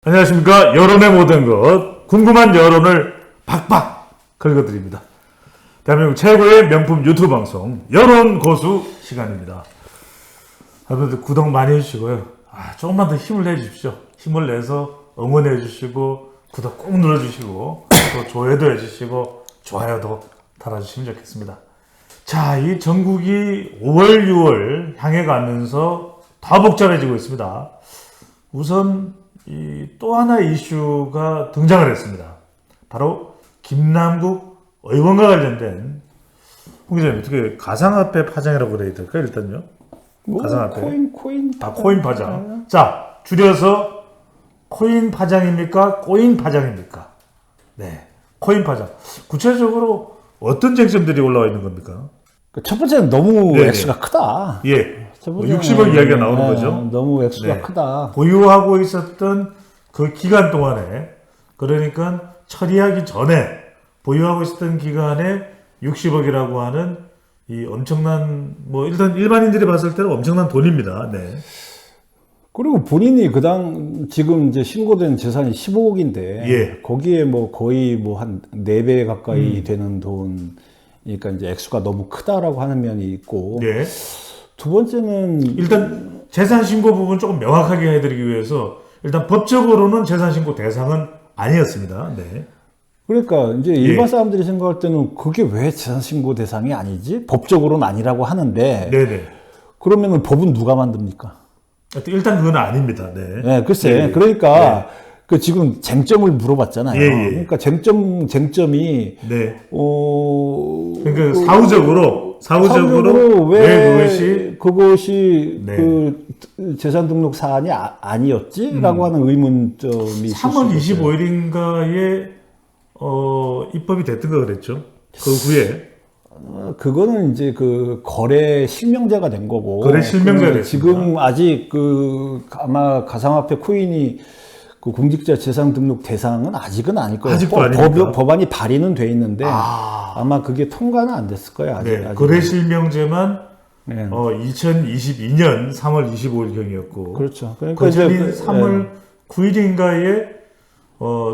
안녕하십니까. 여론의 모든 것, 궁금한 여론을 박박 긁어드립니다. 대한민국 최고의 명품 유튜브 방송 여론고수 시간입니다. 여러분들 구독 많이 해주시고요. 조금만 더 힘을 내주십시오. 힘을 내서 응원해 주시고 구독 꼭 눌러주시고 또 조회도 해주시고 좋아요도 달아주시면 좋겠습니다. 자, 이 전국이 5월, 6월 향해 가면서 더 복잡해지고 있습니다. 우선 또 하나의 이슈가 등장을 했습니다. 바로 김남국 의원과 관련된, 홍 기자님 어떻게 가상화폐 파장이라고 그래야 될까요? 일단요. 가상화폐. 코인 파장. 자, 줄여서 코인 파장입니까? 꼬인 파장입니까? 네, 코인 파장. 구체적으로 어떤 쟁점들이 올라와 있는 겁니까? 첫 번째는 너무 액수가 크다. 예. 60억 이야기가 나오는 거죠. 너무 액수가 크다. 보유하고 있었던 그 기간 동안에, 그러니까 처리하기 전에 보유하고 있었던 기간에 60억이라고 하는 이 엄청난, 일단 일반인들이 봤을 때는 엄청난 돈입니다. 네. 그리고 본인이 지금 이제 신고된 재산이 15억인데, 예. 거기에 거의 한 4배 가까이 되는 돈, 그러니까 이제 액수가 너무 크다라고 하는 면이 있고, 예. 두 번째는 일단 재산 신고 부분 조금 명확하게 해드리기 위해서 일단 법적으로는 재산 신고 대상은 아니었습니다. 네. 그러니까 이제 일반 사람들이 생각할 때는 그게 왜 재산 신고 대상이 아니지? 법적으로는 아니라고 하는데, 네네. 그러면은 법은 누가 만듭니까? 일단 그건 아닙니다. 네. 네, 글쎄. 그러니까 그 지금 쟁점을 물어봤잖아요. 그러니까 쟁점이 네. 그러니까 사후적으로 왜 그것이 그 재산 등록 사안이 아니었지라고 하는 의문점이 3월 25일인가에 입법이 됐던 거 그랬죠. 그 후에 그거는 이제 그 거래 실명제가 된 거고. 거래 실명제가 됐습니다. 지금 아직 아마 가상화폐 코인이 그 공직자 재산 등록 대상은 아직은 아닐 거예요. 아직도 아닙니까? 법안이 발의는 돼 있는데 아마 그게 통과는 안 됐을 거예요. 아직. 네, 거래 실명제만 2022년 3월 25일경이었고, 그렇죠. 그러니까 거절인 3월 9일인가에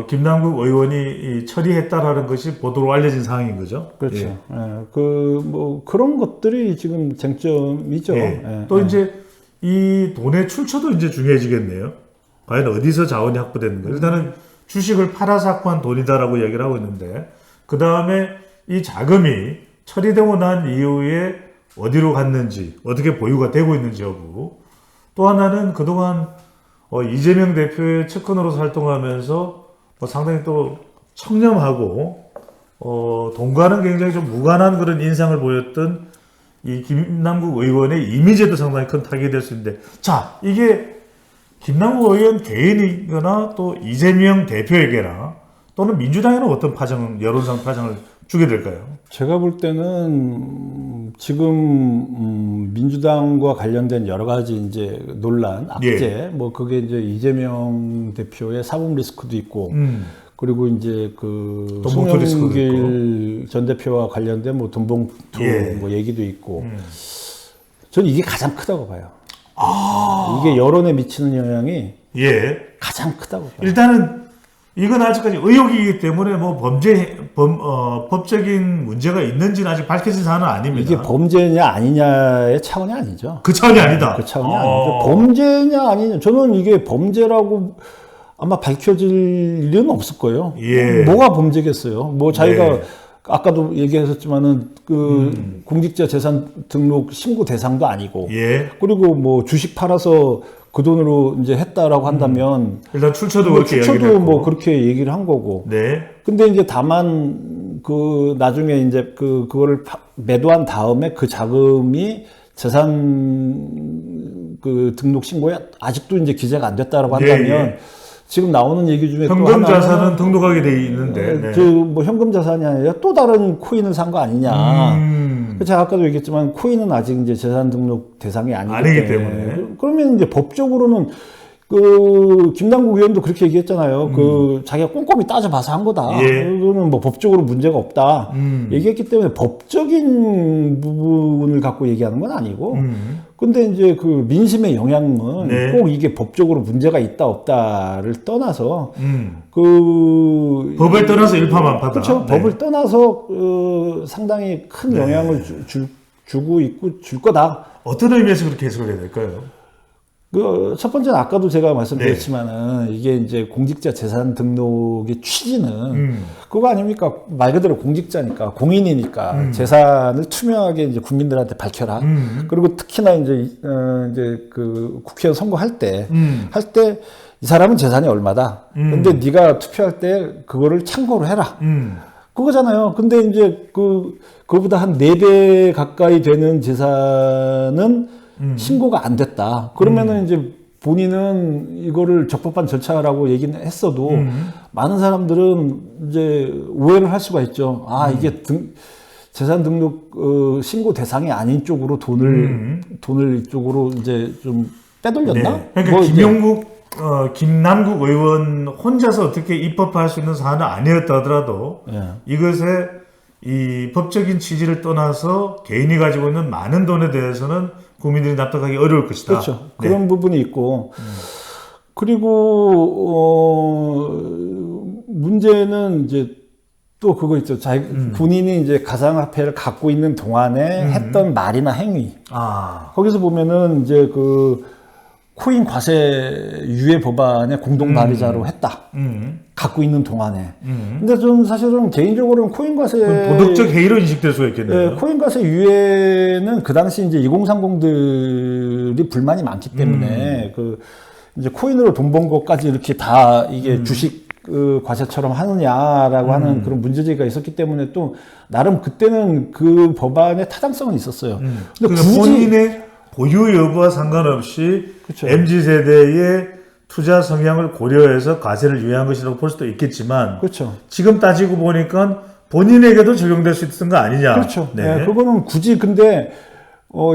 김남국 의원이 처리했다라는 것이 보도로 알려진 상황인 거죠. 그렇죠. 그런 것들이 지금 쟁점이죠. 또 이제 이 돈의 출처도 이제 중요해지겠네요. 과연 어디서 자원이 확보되는 거예요? 일단은 주식을 팔아서 확보한 돈이다라고 이야기를 하고 있는데, 그 다음에 이 자금이 처리되고 난 이후에 어디로 갔는지, 어떻게 보유가 되고 있는지 여부. 또 하나는 그동안 이재명 대표의 측근으로서 활동하면서 상당히 또 청렴하고 돈과는 굉장히 좀 무관한 그런 인상을 보였던 이 김남국 의원의 이미지에도 상당히 큰 타격이 될 수 있는데, 자, 이게 김남국 의원 개인이거나 또 이재명 대표에게나 또는 민주당에는 어떤 여론상 파장을 주게 될까요? 제가 볼 때는 지금 민주당과 관련된 여러 가지 이제 논란, 악재, 그게 이제 이재명 대표의 사법 리스크도 있고, 그리고 이제 그 송영길 전 대표와 관련된 돈봉투 얘기도 있고, 저는 이게 가장 크다고 봐요. 이게 여론에 미치는 영향이 가장 크다고 봐요. 일단은 이건 아직까지 의혹이기 때문에 법적인 문제가 있는지는 아직 밝혀진 사안은 아닙니다. 이게 범죄냐 아니냐의 차원이 아니죠. 그 차원이 아니다. 그 차원이 아니죠. 범죄냐 아니냐. 저는 이게 범죄라고 아마 밝혀질 일은 없을 거예요. 뭐가 범죄겠어요. 자기가 아까도 얘기하셨지만은 공직자 재산 등록 신고 대상도 아니고, 그리고 주식 팔아서 그 돈으로 이제 했다라고 한다면 일단 출처도 그렇게 얘기를 한 거고. 근데 이제 다만 나중에 이제 그거를 매도한 다음에 그 자금이 재산 등록 신고에 아직도 이제 기재가 안 됐다라고 한다면. 지금 나오는 얘기 중에 현금 자산은 등록하게 돼 있는데 현금 자산이 아니라 또 다른 코인을 산 거 아니냐. 제가 아까도 얘기했지만 코인은 아직 이제 재산 등록 대상이 아니기 때문에. 그러면 이제 법적으로는 김남국 의원도 그렇게 얘기했잖아요. 자기가 꼼꼼히 따져봐서 한 거다. 예. 그거는 뭐 법적으로 문제가 없다. 얘기했기 때문에 법적인 부분을 갖고 얘기하는 건 아니고. 근데 이제 그 민심의 영향은 네. 꼭 이게 법적으로 문제가 있다 없다를 떠나서 법을 떠나서 일파만파다. 그렇죠. 네. 법을 떠나서 상당히 큰 영향을 주고 있고 줄 거다. 어떤 의미에서 그렇게 해석을 해야 될까요? 첫 번째는 아까도 제가 말씀드렸지만은 이게 이제 공직자 재산 등록의 취지는 그거 아닙니까? 말 그대로 공직자니까 공인이니까 재산을 투명하게 이제 국민들한테 밝혀라. 그리고 특히나 이제 그 국회의원 선거할 때 이 사람은 재산이 얼마다. 근데 네가 투표할 때 그거를 참고로 해라. 그거잖아요. 근데 이제 그거보다 한 4배 가까이 되는 재산은 신고가 안 됐다. 그러면은 이제 본인은 이거를 적법한 절차라고 얘기는 했어도 많은 사람들은 이제 오해를 할 수가 있죠. 아, 이게 재산 등록 신고 대상이 아닌 쪽으로 돈을 이쪽으로 이제 좀 빼돌렸나? 네. 그러니까 김남국 의원 혼자서 어떻게 입법할 수 있는 사안은 아니었다 하더라도 이것의 이 법적인 취지를 떠나서 개인이 가지고 있는 많은 돈에 대해서는 국민들이 납득하기 어려울 것이다. 그렇죠. 네. 그런 부분이 있고 그리고 문제는 이제 또 그거 있죠. 본인이 이제 가상화폐를 갖고 있는 동안에 했던 말이나 행위. 거기서 보면은 이제 코인 과세 유예 법안의 공동 발의자로 했다. 갖고 있는 동안에. 근데 좀 사실은 개인적으로는 코인 과세 도덕적 해이로 인식될 수가 있겠네요. 네, 코인 과세 유예는 그 당시 이제 2030들이 불만이 많기 때문에 이제 코인으로 돈 번 것까지 이렇게 다 이게 주식 과세처럼 하느냐라고 하는 그런 문제제기가 있었기 때문에 또 나름 그때는 그 법안의 타당성은 있었어요. 근데 그러니까 본인의 보유 여부와 상관없이 그렇죠. MZ세대의 투자 성향을 고려해서 과세를 유예한 것이라고 볼 수도 있겠지만 그렇죠. 지금 따지고 보니까 본인에게도 적용될 수 있었던 거 아니냐. 그렇죠. 네. 네, 그거는 굳이 근데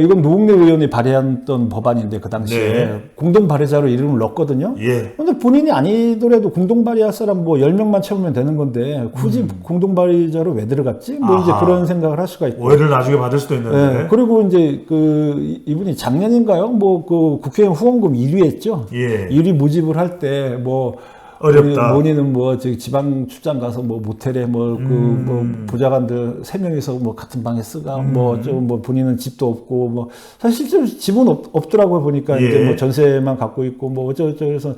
이건 노웅래 의원이 발의했던 법안인데 그 당시에 공동 발의자로 이름을 넣었거든요. 예. 근데 본인이 아니더라도 공동 발의할 사람 10명만 채우면 되는 건데 굳이 공동 발의자로 왜 들어갔지? 이제 그런 생각을 할 수가 있고. 오해를 나중에 받을 수도 있는데. 네, 그리고 이제 이분이 작년인가요? 국회의원 후원금 1위 했죠. 예. 1위 모집을 할 때 어렵다. 본인은 지방 출장 가서 모텔에 보좌관들 3명이서 같은 방에 쓰가 본인은 집도 없고 사실 실제로 집은 없더라고요. 보니까 예. 이제 전세만 갖고 있고 어쩌고저쩌고 그래서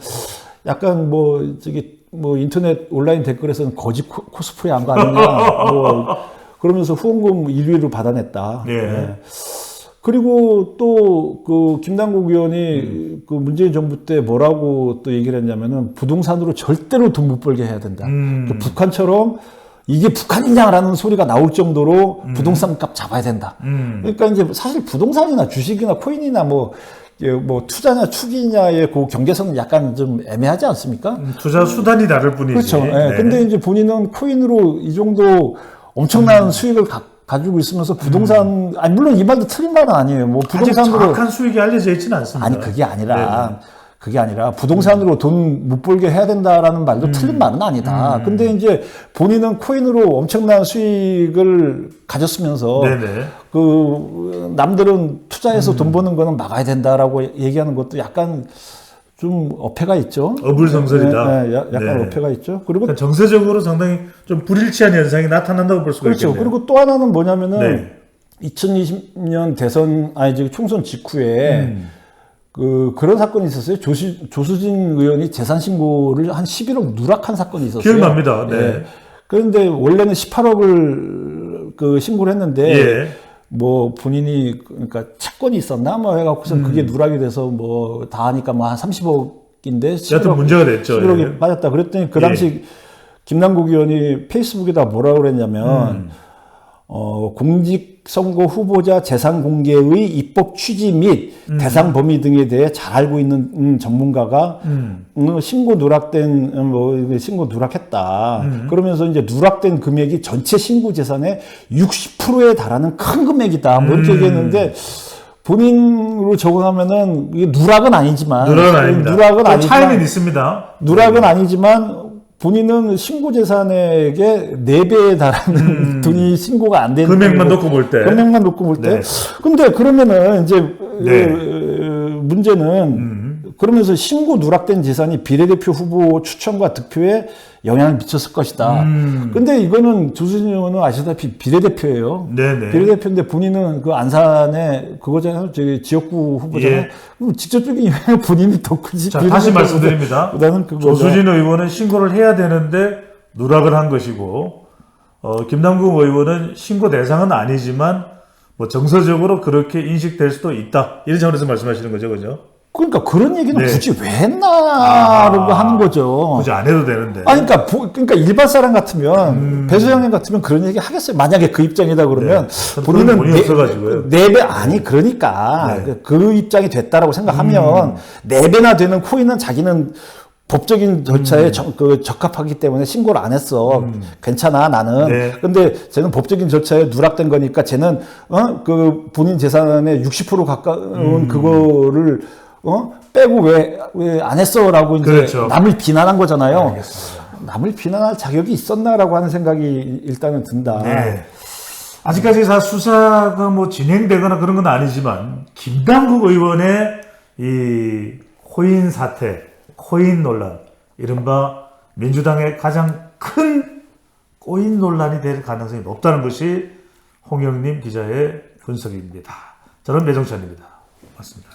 약간 인터넷 온라인 댓글에서는 거지 코스프레 한 거 아니냐 그러면서 후원금 1위로 받아냈다. 예. 네. 그리고 또 김남국 의원이 문재인 정부 때 뭐라고 또 얘기를 했냐면은 부동산으로 절대로 돈 못 벌게 해야 된다. 북한처럼 이게 북한이냐라는 소리가 나올 정도로 부동산 값 잡아야 된다. 그러니까 이제 사실 부동산이나 주식이나 코인이나 투자냐 투기냐의 그 경계선은 약간 좀 애매하지 않습니까? 투자 수단이 다를 뿐이지. 그렇죠. 네. 근데 이제 본인은 코인으로 이 정도 엄청난 수익을 가지고 있으면서 부동산, 물론 이 말도 틀린 말은 아니에요. 부동산으로. 정확한 수익이 알려져 있지는 않습니다. 아니, 그게 아니라 부동산으로 돈 못 벌게 해야 된다라는 말도 틀린 말은 아니다. 근데 이제 본인은 코인으로 엄청난 수익을 가졌으면서 남들은 투자해서 돈 버는 거는 막아야 된다라고 얘기하는 것도 약간 좀 어폐가 있죠. 어불성설이다. 네, 약간 어폐가 있죠. 그리고 그러니까 정세적으로 상당히 좀 불일치한 현상이 나타난다고 볼 수가 있겠네요. 그리고 또 하나는 뭐냐면은 2020년 총선 직후에 그런 사건이 있었어요. 조수진 의원이 재산 신고를 한 11억 누락한 사건이 있었어요. 기억납니다. 네. 예. 그런데 원래는 18억을 신고를 했는데 본인이 그러니까 채권이 있었나 해갖고서 그게 누락이 돼서 다 하니까 한 30억인데 여튼 문제가 됐죠. 11억이 빠졌다. 그랬더니 그 당시 김남국 의원이 페이스북에다 뭐라고 그랬냐면 공직선거 후보자 재산 공개의 입법 취지 및 대상 범위 등에 대해 잘 알고 있는 전문가가 신고 누락했다. 그러면서 이제 누락된 금액이 전체 신고 재산의 60%에 달하는 큰 금액이다. 이렇게 얘기했는데 본인으로 적응하면은 이게 누락은 아니지만 누락은 아닙니다. 누락은 좀 아니지만 차이는 있습니다. 누락은 아니지만 본인은 신고 재산액의 4배에 달하는 돈이 신고가 안 되는 금액만 놓고 볼 때. 금액만 놓고 볼 때. 네. 근데 그러면은 이제 네. 문제는 그러면서 신고 누락된 재산이 비례대표 후보 추천과 득표에 영향을 미쳤을 것이다. 근데 이거는 조수진 의원은 아시다시피 비례대표예요. 네네. 비례대표인데 본인은 그 안산에 그거잖아요. 저기 지역구 후보잖아요. 예. 그럼 직접적인 영향을 본인이 더 크지. 자, 다시 말씀드립니다. 보다는 그거죠. 조수진 의원은 신고를 해야 되는데 누락을 한 것이고, 김남국 의원은 신고 대상은 아니지만 뭐 정서적으로 그렇게 인식될 수도 있다. 이런 차원에서 말씀하시는 거죠, 그죠? 그러니까 그런 얘기는 네. 굳이 왜 했나라고 하는 거죠. 굳이 안 해도 되는데. 아니, 그러니까 일반 사람 같으면 배수장님 같으면 그런 얘기 하겠어요. 만약에 그 입장이다 그러면 네. 본인은 본인이 없어가지고요. 4배 아니 그러니까 네. 그 입장이 됐다라고 생각하면 4배나 되는 코인은 자기는 법적인 절차에 적합하기 때문에 신고를 안 했어. 괜찮아, 나는. 네. 근데 쟤는 법적인 절차에 누락된 거니까 쟤는, 그 본인 재산의 60% 가까운 그거를, 빼고 왜 안 했어? 라고 이제 그렇죠. 남을 비난한 거잖아요. 알겠습니다. 남을 비난할 자격이 있었나라고 하는 생각이 일단은 든다. 네. 아직까지 수사가 뭐 진행되거나 그런 건 아니지만, 김남국 의원의 이 코인 사태, 코인 논란, 이른바 민주당의 가장 큰 코인 논란이 될 가능성이 높다는 것이 홍영림 기자의 분석입니다. 저는 배종찬입니다. 맞습니다.